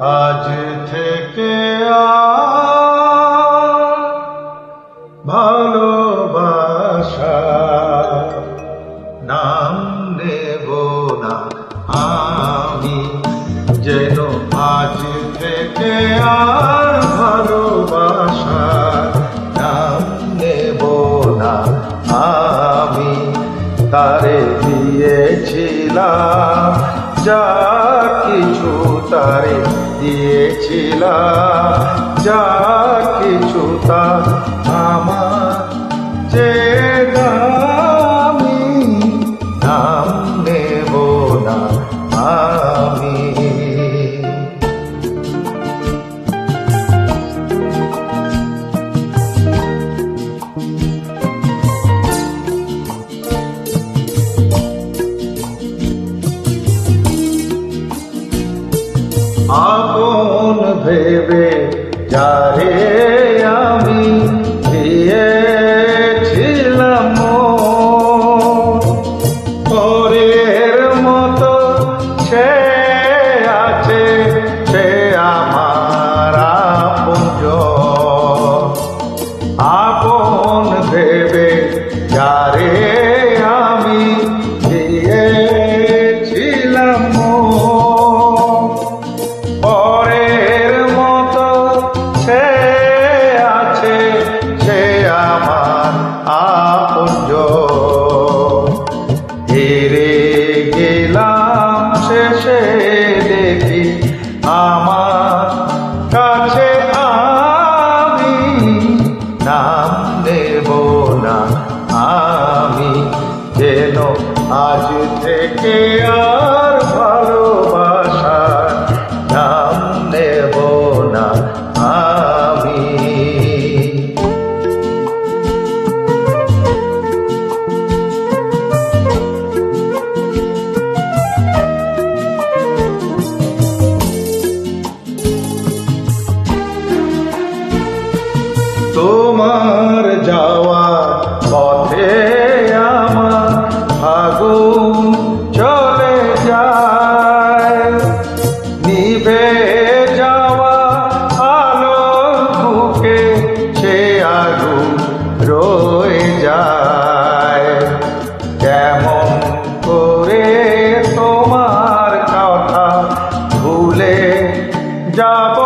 আজ থেকে আর ভালোবাসা নাম নেব না আমি, যেন আজ থেকে আর ভালোবাসা নাম নেব না আমি। তারে দিয়েছিলাম যা কিছু, তারে দিয়েছিলাম যা কিছু, তা আমার যে দামি নাম নেব না আমি। আপন ভেবে যারে আমি দিয়েছিলাম পরের মতো সে আছে, সে আমার আপনজন। আপন ভেবে যারে আমি দিয়েছিলাম পরের মতো সে আছে, সে আমার আপনজন। হেরে গেলাম শেষে দেখি আমার কাছে আমি নাম নেব না আমি, যেন আজ থেকে আর ভালোবাসা নাম নেব না আমি। তোমার যাওয়া পথে আমার আগুন চলে যায়, নিভে যাওয়া আলোর বুকে সে আগুন রয়ে যায়। কেমন করে তোমার কথা ভুলে যাব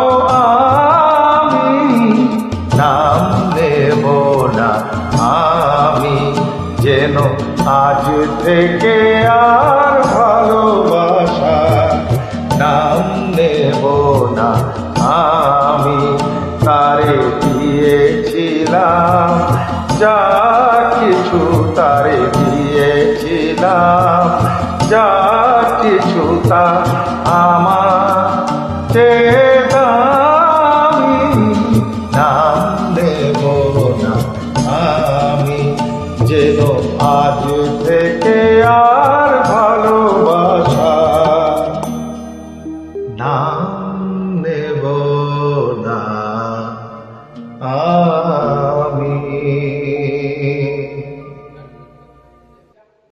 আমি, নাম নেব না আমি, যেন আজ থেকে আর ভালোবাসা নাম নেব না আমি। তারে দিয়েছিলাম যা কিছু, তারে দিয়েছিলাম যা কিছু, তা আমার যে দামি নাম নেব না আমি, যেন আজ থেকে আর ভালোবাসা নাম